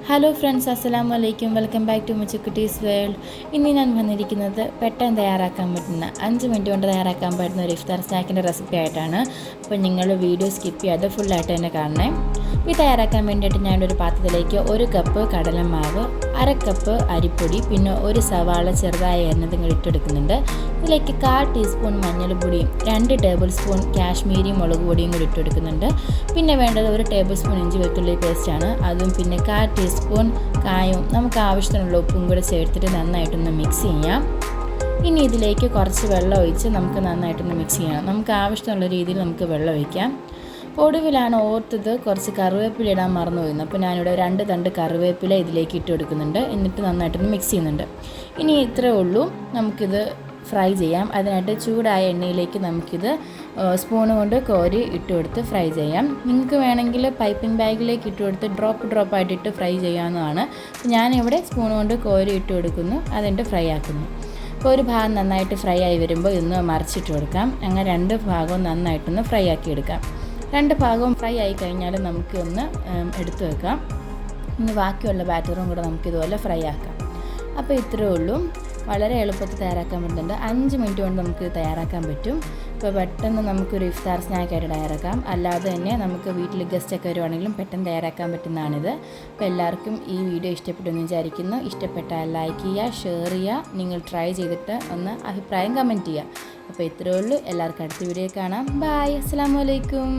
Hello friends, അസ്സലാമു അലൈക്കും. Welcome back to Muchukutties world. ഇന്ന് ഞാൻ വന്നിരിക്കുന്നത് പെട്ടെന്ന് തയ്യാറാക്കാൻ പറ്റുന്ന 5 മിനിറ്റ് കൊണ്ട് തയ്യാറാക്കാൻ പറ്റുന്ന ഒരു ഇഫ്താർ സ്നാക്കിൻ്റെ റെസിപ്പി ആയിട്ടാണ്. അപ്പോൾ നിങ്ങൾ വീഡിയോ സ്കിപ്പ് ചെയ്യാതെ ഫുള്ളായിട്ട് തന്നെ കാണണേ. ഇത് തയ്യാറാക്കാൻ വേണ്ടിയിട്ട് ഞാനൊരു പാത്രത്തിലേക്ക് 1 കപ്പ് കടലമാവ്, 1/2 കപ്പ് അരിപ്പൊടി, പിന്നെ 1 സവാള ചെറുതായി അരിഞ്ഞതും കൂടി ഇട്ടെടുക്കുന്നുണ്ട്. ഇതിലേക്ക് 1/4 ടീസ്പൂൺ മഞ്ഞൾപ്പൊടിയും 2 ടേബിൾ സ്പൂൺ കാശ്മീരി മുളക് പൊടിയും കൂടി ഇട്ടെടുക്കുന്നുണ്ട്. പിന്നെ വേണ്ടത് 1 ടേബിൾ സ്പൂൺ ഇഞ്ചി വെളുത്തുള്ളി പേസ്റ്റാണ്. അതും പിന്നെ 1/4 ടീസ്പൂൺ കായവും നമുക്ക് ആവശ്യത്തിനുള്ള ഉപ്പും കൂടെ ചേർത്തിട്ട് നന്നായിട്ടൊന്ന് മിക്സ് ചെയ്യാം. ഇനി ഇതിലേക്ക് കുറച്ച് വെള്ളം ഒഴിച്ച് നമുക്ക് നന്നായിട്ടൊന്ന് മിക്സ് ചെയ്യണം. നമുക്ക് ആവശ്യത്തിനുള്ള രീതിയിൽ നമുക്ക് വെള്ളം ഒഴിക്കാം. ഒടുവിലാണ് ഓർത്തത് കുറച്ച് കറിവേപ്പില ഇടാൻ മറന്നു പോയിരുന്നു. അപ്പോൾ ഞാനിവിടെ 2 തണ്ട് കറിവേപ്പില ഇതിലേക്ക് ഇട്ട് കൊടുക്കുന്നുണ്ട്. എന്നിട്ട് നന്നായിട്ടൊന്ന് മിക്സ് ചെയ്യുന്നുണ്ട്. ഇനി ഇത്രയേ ഉള്ളൂ, നമുക്കിത് ഫ്രൈ ചെയ്യാം. അതിനായിട്ട് ചൂടായ എണ്ണയിലേക്ക് നമുക്കിത് സ്പൂണ് കൊണ്ട് കോരി ഇട്ട് കൊടുത്ത് ഫ്രൈ ചെയ്യാം. നിങ്ങൾക്ക് വേണമെങ്കിൽ പൈപ്പിംഗ് ബാഗിലേക്ക് ഇട്ട് കൊടുത്ത് ഡ്രോപ്പായിട്ട് ഇട്ട് ഫ്രൈ ചെയ്യാവുന്നതാണ്. ഞാനിവിടെ സ്പൂൺ കൊണ്ട് കോരി ഇട്ട് കൊടുക്കുന്നു, അതിൻ്റെ ഫ്രൈ ആക്കുന്നു. അപ്പോൾ ഒരു ഭാഗം നന്നായിട്ട് ഫ്രൈ ആയി വരുമ്പോൾ ഇന്ന് മറിച്ചിട്ട് കൊടുക്കാം. അങ്ങനെ 2 ഭാഗവും നന്നായിട്ടൊന്ന് ഫ്രൈ ആക്കി എടുക്കാം. 2 ഭാഗവും ഫ്രൈ ആയി കഴിഞ്ഞാൽ നമുക്ക് ഒന്ന് എടുത്തു വെക്കാം. ഇനി ബാക്കിയുള്ള ബാറ്ററും കൂടെ നമുക്കിതുപോലെ ഫ്രൈ ആക്കാം. അപ്പോൾ ഇത്രയേ ഉള്ളൂ, വളരെ എളുപ്പത്തിൽ തയ്യാറാക്കാൻ പറ്റുന്നുണ്ട്. 5 മിനിറ്റ് കൊണ്ട് നമുക്ക് തയ്യാറാക്കാൻ പറ്റും. ഇപ്പോൾ പെട്ടെന്ന് നമുക്കൊരു ഇഫ്താർ സ്നാക്കായിട്ട് തയ്യാറാക്കാം. അല്ലാതെ തന്നെ നമുക്ക് വീട്ടിൽ ഗസ്റ്റൊക്കെ വരുവാണെങ്കിലും പെട്ടെന്ന് തയ്യാറാക്കാൻ പറ്റുന്നതാണിത്. അപ്പോൾ എല്ലാവർക്കും ഈ വീഡിയോ ഇഷ്ടപ്പെട്ടെന്ന് വിചാരിക്കുന്നു. ഇഷ്ടപ്പെട്ടാൽ ലൈക്ക് ചെയ്യുക, ഷെയർ ചെയ്യുക, നിങ്ങൾ ട്രൈ ചെയ്തിട്ട് ഒന്ന് അഭിപ്രായം കമൻറ്റ് ചെയ്യുക. അപ്പോൾ ഇത്രയേ ഉള്ളൂ. എല്ലാവർക്കും അടുത്ത വീഡിയോ കാണാം. ബായ്, അസ്സലാമു അലൈക്കും.